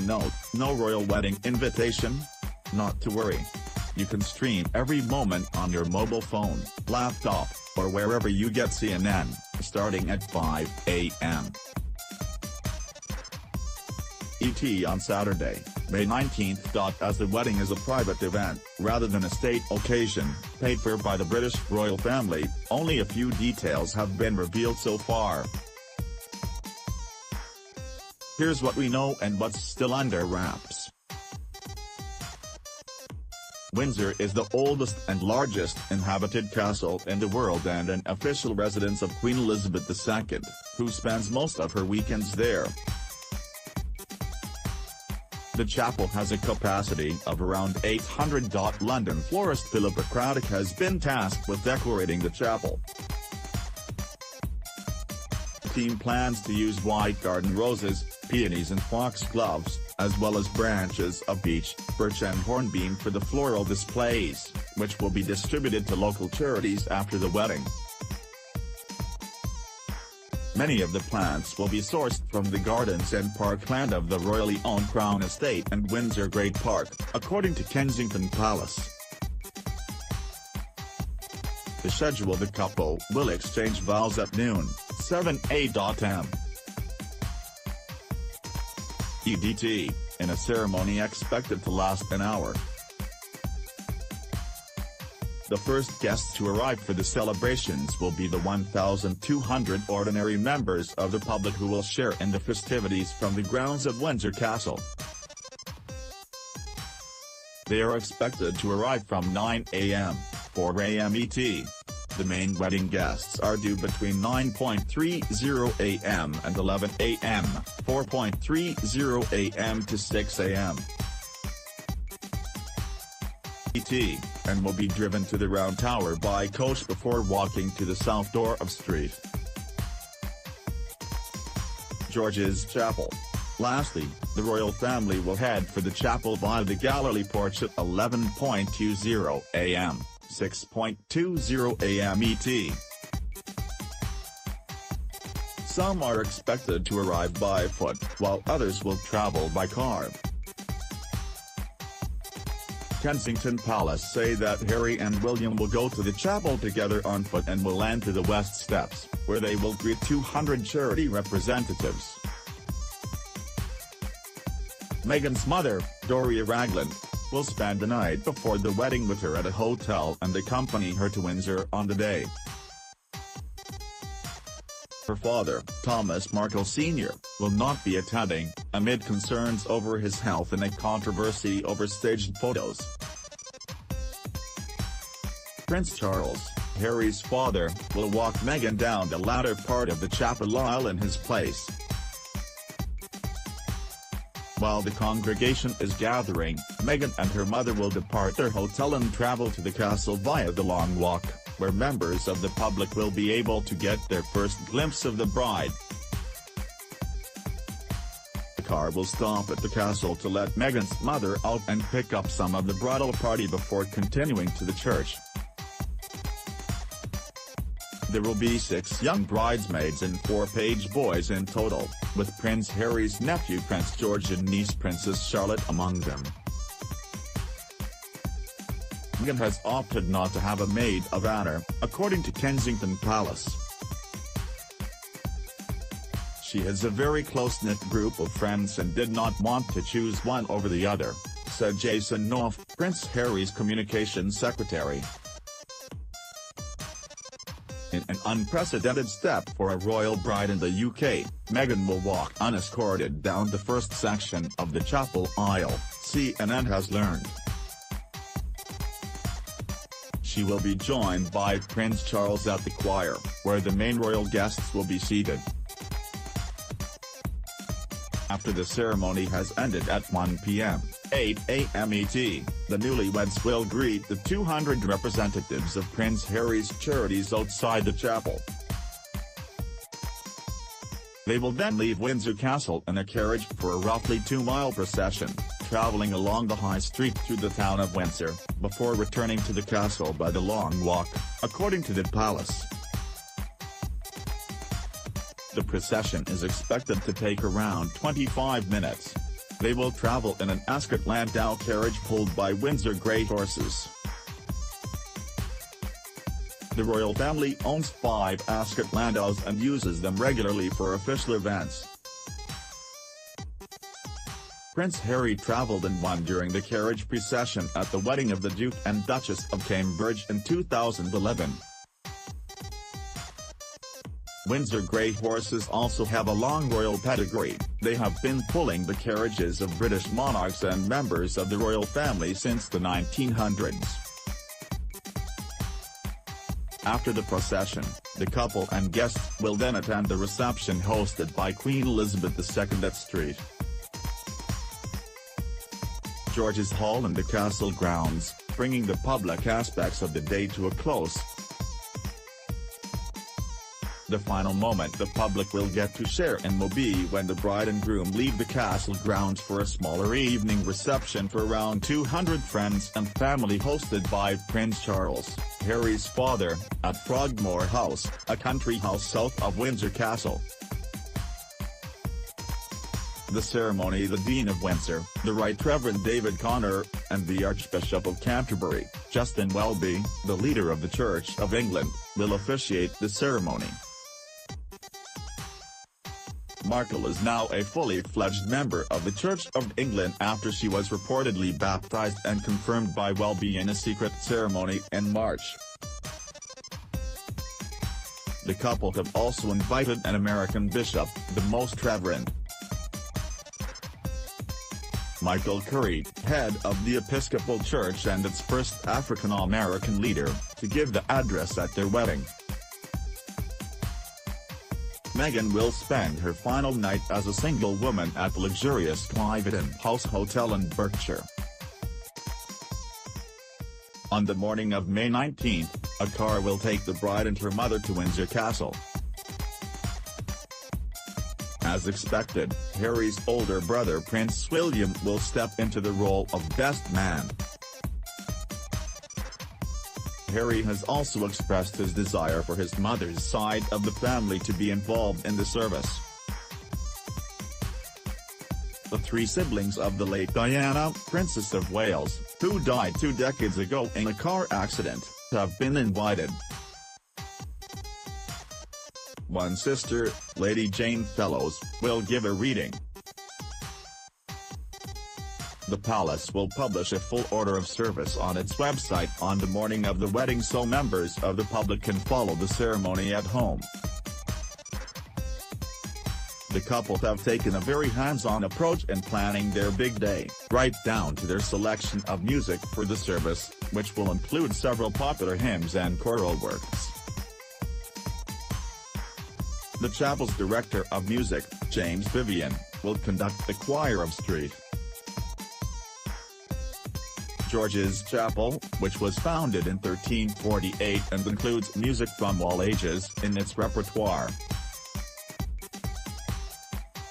note, no royal wedding invitation? Not to worry. You can stream every moment on your mobile phone, laptop, or wherever you get CNN, starting at 5 a.m. ET on Saturday, May 19th. As the wedding is a private event, rather than a state occasion, paid for by the British royal family, only a few details have been revealed so far. Here's what we know and what's still under wraps. Windsor is the oldest and largest inhabited castle in the world and an official residence of Queen Elizabeth II, who spends most of her weekends there. The chapel has a capacity of around 800. London florist Philippa Craddock has been tasked with decorating the chapel. The team plans to use white garden roses, peonies and foxgloves, as well as branches of beech, birch and hornbeam for the floral displays, which will be distributed to local charities after the wedding. Many of the plants will be sourced from the gardens and parkland of the royally owned Crown Estate and Windsor Great Park, according to Kensington Palace. To schedule, the couple will exchange vows at noon, 7 a.m. EDT, in a ceremony expected to last an hour. The first guests to arrive for the celebrations will be the 1,200 ordinary members of the public who will share in the festivities from the grounds of Windsor Castle. They are expected to arrive from 9 a.m., 4 a.m. ET. The main wedding guests are due between 9:30 a.m. and 11 a.m., 4:30 a.m. to 6 a.m. ET, and will be driven to the Round Tower by coach before walking to the south door of Street George's Chapel. Lastly, the royal family will head for the chapel via the Galilee porch at 11:20 a.m., 6:20 a.m. ET. Some are expected to arrive by foot, while others will travel by car. Kensington Palace say that Harry and William will go to the chapel together on foot and will enter the West Steps, where they will greet 200 charity representatives. Meghan's mother, Doria Ragland, will spend the night before the wedding with her at a hotel and accompany her to Windsor on the day. Her father, Thomas Markle Sr., will not be attending, amid concerns over his health and a controversy over staged photos. Prince Charles, Harry's father, will walk Meghan down the latter part of the chapel aisle in his place. While the congregation is gathering, Meghan and her mother will depart their hotel and travel to the castle via the Long Walk, where members of the public will be able to get their first glimpse of the bride. The car will stop at the castle to let Meghan's mother out and pick up some of the bridal party before continuing to the church. There will be 6 young bridesmaids and 4 page boys in total, with Prince Harry's nephew Prince George and niece Princess Charlotte among them. Meghan has opted not to have a maid of honor, according to Kensington Palace. She has a very close-knit group of friends and did not want to choose one over the other, said Jason Knopf, Prince Harry's communications secretary. In an unprecedented step for a royal bride in the UK, Meghan will walk unescorted down the first section of the chapel aisle, CNN has learned. She will be joined by Prince Charles at the choir, where the main royal guests will be seated. After the ceremony has ended at 1 p.m., 8 a.m. ET, the newlyweds will greet the 200 representatives of Prince Harry's charities outside the chapel. They will then leave Windsor Castle in a carriage for a roughly 2-mile procession, travelling along the High Street through the town of Windsor, before returning to the castle by the Long Walk, according to the palace. The procession is expected to take around 25 minutes. They will travel in an Ascot Landau carriage pulled by Windsor Grey horses. The royal family owns 5 Ascot Landaus and uses them regularly for official events. Prince Harry travelled in one during the carriage procession at the wedding of the Duke and Duchess of Cambridge in 2011. Windsor Grey horses also have a long royal pedigree. They have been pulling the carriages of British monarchs and members of the royal family since the 1900s. After the procession, the couple and guests will then attend the reception hosted by Queen Elizabeth II at St. George's Hall and the castle grounds, bringing the public aspects of the day to a close. The final moment the public will get to share in will be when the bride and groom leave the castle grounds for a smaller evening reception for around 200 friends and family hosted by Prince Charles, Harry's father, at Frogmore House, a country house south of Windsor Castle. The ceremony, the Dean of Windsor, the Right Reverend David Connor, and the Archbishop of Canterbury, Justin Welby, the leader of the Church of England, will officiate the ceremony. Markle is now a fully fledged member of the Church of England after she was reportedly baptised and confirmed by Welby in a secret ceremony in March. The couple have also invited an American bishop, the Most Reverend Michael Curry, head of the Episcopal Church and its first African-American leader, to give the address at their wedding. Meghan will spend her final night as a single woman at the luxurious Cliveden House Hotel in Berkshire. On the morning of May 19, a car will take the bride and her mother to Windsor Castle. As expected, Harry's older brother Prince William will step into the role of best man. Harry has also expressed his desire for his mother's side of the family to be involved in the service. The 3 siblings of the late Diana, Princess of Wales, who died 2 decades ago in a car accident, have been invited. One sister, Lady Jane Fellows, will give a reading. The palace will publish a full order of service on its website on the morning of the wedding so members of the public can follow the ceremony at home. The couple have taken a very hands-on approach in planning their big day, right down to their selection of music for the service, which will include several popular hymns and choral works. The chapel's director of music, James Vivian, will conduct the choir of St. George's Chapel, which was founded in 1348 and includes music from all ages in its repertoire.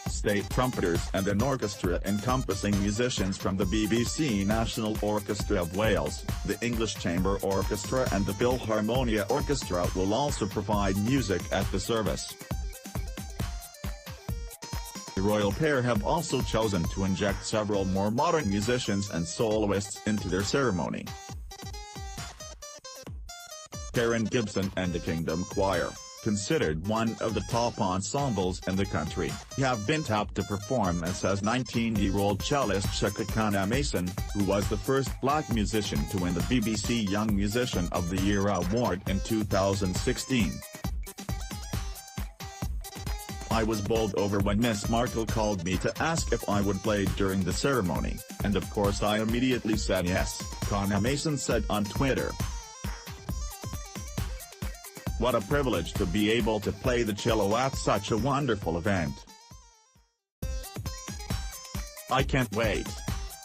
State trumpeters and an orchestra encompassing musicians from the BBC National Orchestra of Wales, the English Chamber Orchestra and the Philharmonia Orchestra will also provide music at the service. The royal pair have also chosen to inject several more modern musicians and soloists into their ceremony. Karen Gibson and the Kingdom Choir, considered one of the top ensembles in the country, have been tapped to perform, as says 19-year-old cellist Shekinah Mason, who was the first black musician to win the BBC Young Musician of the Year award in 2016. I was bowled over when Miss Markle called me to ask if I would play during the ceremony, and of course I immediately said yes, Shekinah Mason said on Twitter. What a privilege to be able to play the cello at such a wonderful event. I can't wait.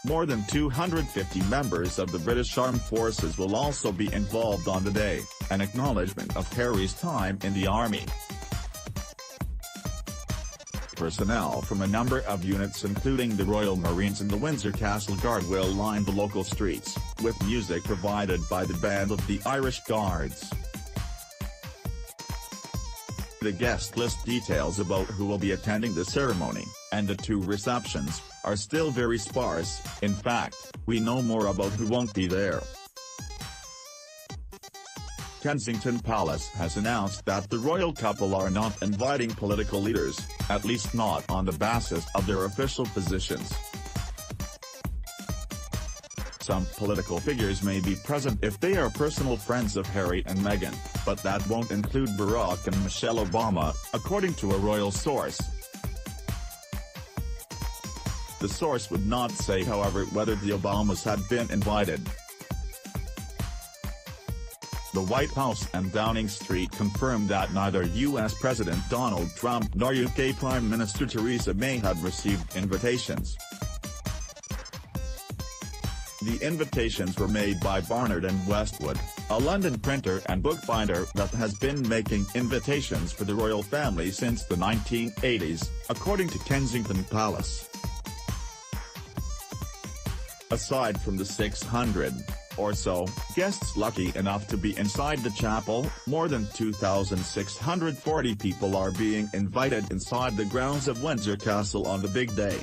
More than 250 members of the British Armed Forces will also be involved on the day, an acknowledgement of Harry's time in the army. Personnel from a number of units including the Royal Marines and the Windsor Castle Guard will line the local streets, with music provided by the Band of the Irish Guards. The guest list details about who will be attending the ceremony, and the two receptions are still very sparse. In fact, we know more about who won't be there. Kensington Palace has announced that the royal couple are not inviting political leaders, at least not on the basis of their official positions. Some political figures may be present if they are personal friends of Harry and Meghan, but that won't include Barack and Michelle Obama, according to a royal source. The source would not say, however, whether the Obamas had been invited. The White House and Downing Street confirmed that neither U.S. President Donald Trump nor UK Prime Minister Theresa May had received invitations. The invitations were made by Barnard and Westwood, a London printer and bookbinder that has been making invitations for the royal family since the 1980s, according to Kensington Palace. Aside from the 600 or so guests lucky enough to be inside the chapel, more than 2,640 people are being invited inside the grounds of Windsor Castle on the big day.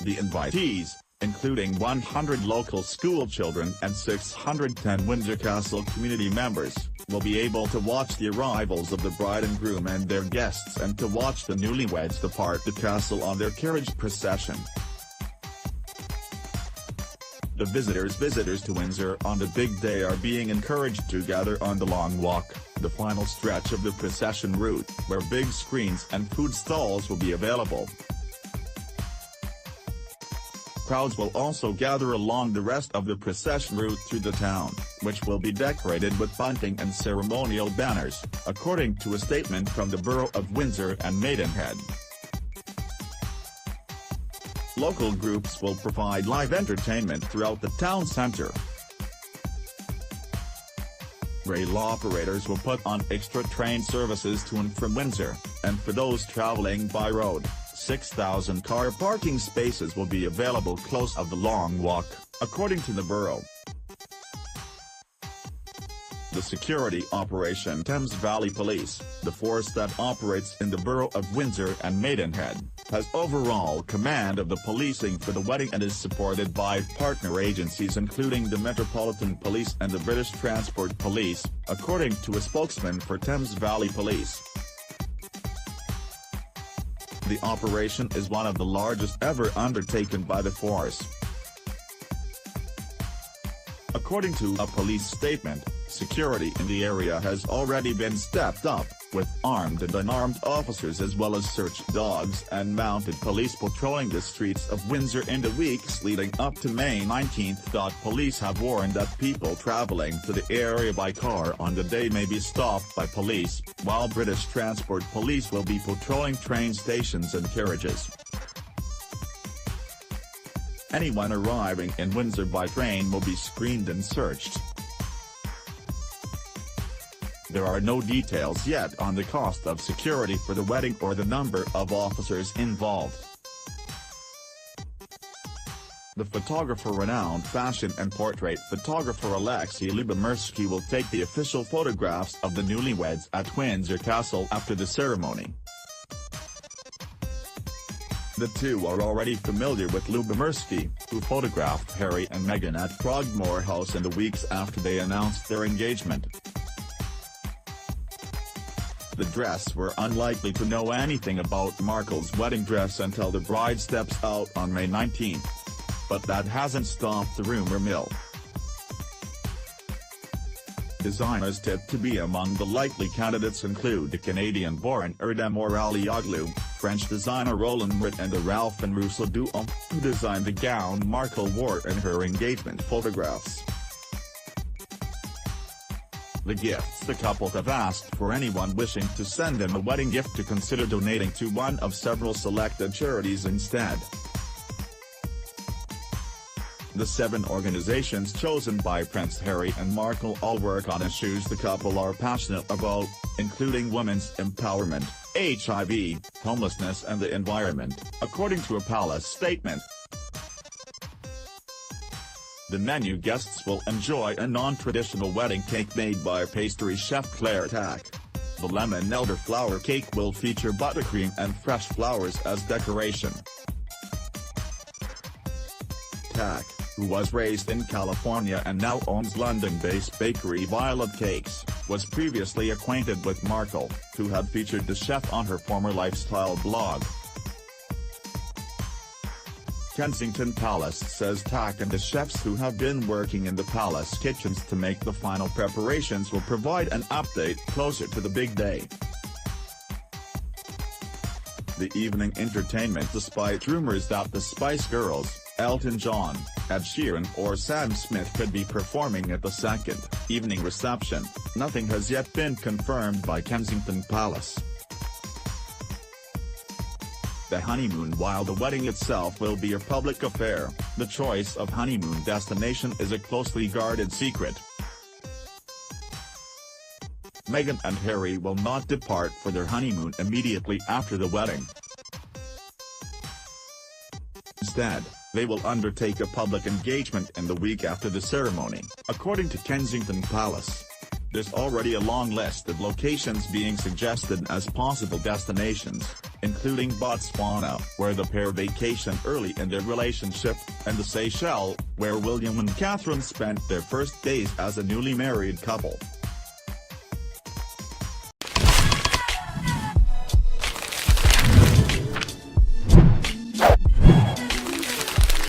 The invitees, including 100 local school children and 610 Windsor Castle community members, will be able to watch the arrivals of the bride and groom and their guests and to watch the newlyweds depart the castle on their carriage procession. The visitors to Windsor on the big day are being encouraged to gather on the Long Walk, the final stretch of the procession route, where big screens and food stalls will be available. Crowds will also gather along the rest of the procession route through the town, which will be decorated with bunting and ceremonial banners, according to a statement from the Borough of Windsor and Maidenhead. Local groups will provide live entertainment throughout the town centre. Rail operators will put on extra train services to and from Windsor, and for those travelling by road, 6,000 car parking spaces will be available close to the Long Walk, according to the borough. The security operation Thames Valley Police, the force that operates in the borough of Windsor and Maidenhead, has overall command of the policing for the wedding and is supported by partner agencies including the Metropolitan Police and the British Transport Police, according to a spokesman for Thames Valley Police. The operation is one of the largest ever undertaken by the force. According to a police statement, security in the area has already been stepped up, with armed and unarmed officers as well as search dogs and mounted police patrolling the streets of Windsor in the weeks leading up to May 19. Police have warned that people travelling to the area by car on the day may be stopped by police, while British Transport Police will be patrolling train stations and carriages. Anyone arriving in Windsor by train will be screened and searched. There are no details yet on the cost of security for the wedding or the number of officers involved. The photographer, renowned fashion and portrait photographer Alexei Lubomirsky, will take the official photographs of the newlyweds at Windsor Castle after the ceremony. The two are already familiar with Lubomirsky, who photographed Harry and Meghan at Frogmore House in the weeks after they announced their engagement. The dress were unlikely to know anything about Markle's wedding dress until the bride steps out on May 19. But that hasn't stopped the rumor mill. Designers tipped to be among the likely candidates include the Canadian-born Erdem Oralioglu, French designer Roland Mouret and the Ralph and Russell duo, who designed the gown Markle wore in her engagement photographs. The gifts the couple have asked for anyone wishing to send them a wedding gift to consider donating to one of several selected charities instead. The 7 organizations chosen by Prince Harry and Markle all work on issues the couple are passionate about, including women's empowerment, HIV, homelessness and the environment, according to a palace statement. The menu guests will enjoy a non-traditional wedding cake made by pastry chef Claire Tack. The lemon elderflower cake will feature buttercream and fresh flowers as decoration. Tak, who was raised in California and now owns London-based bakery Violet Cakes, was previously acquainted with Markle, who had featured the chef on her former lifestyle blog. Kensington Palace says Tak and the chefs who have been working in the palace kitchens to make the final preparations will provide an update closer to the big day. The evening entertainment. Despite rumors that the Spice Girls, Elton John, Ed Sheeran or Sam Smith could be performing at the second evening reception, nothing has yet been confirmed by Kensington Palace. The honeymoon. While the wedding itself will be a public affair, the choice of honeymoon destination is a closely guarded secret. Meghan and Harry will not depart for their honeymoon immediately after the wedding. Instead, they will undertake a public engagement in the week after the ceremony, according to Kensington Palace. There's already a long list of locations being suggested as possible destinations, including Botswana, where the pair vacationed early in their relationship, and the Seychelles, where William and Catherine spent their first days as a newly married couple.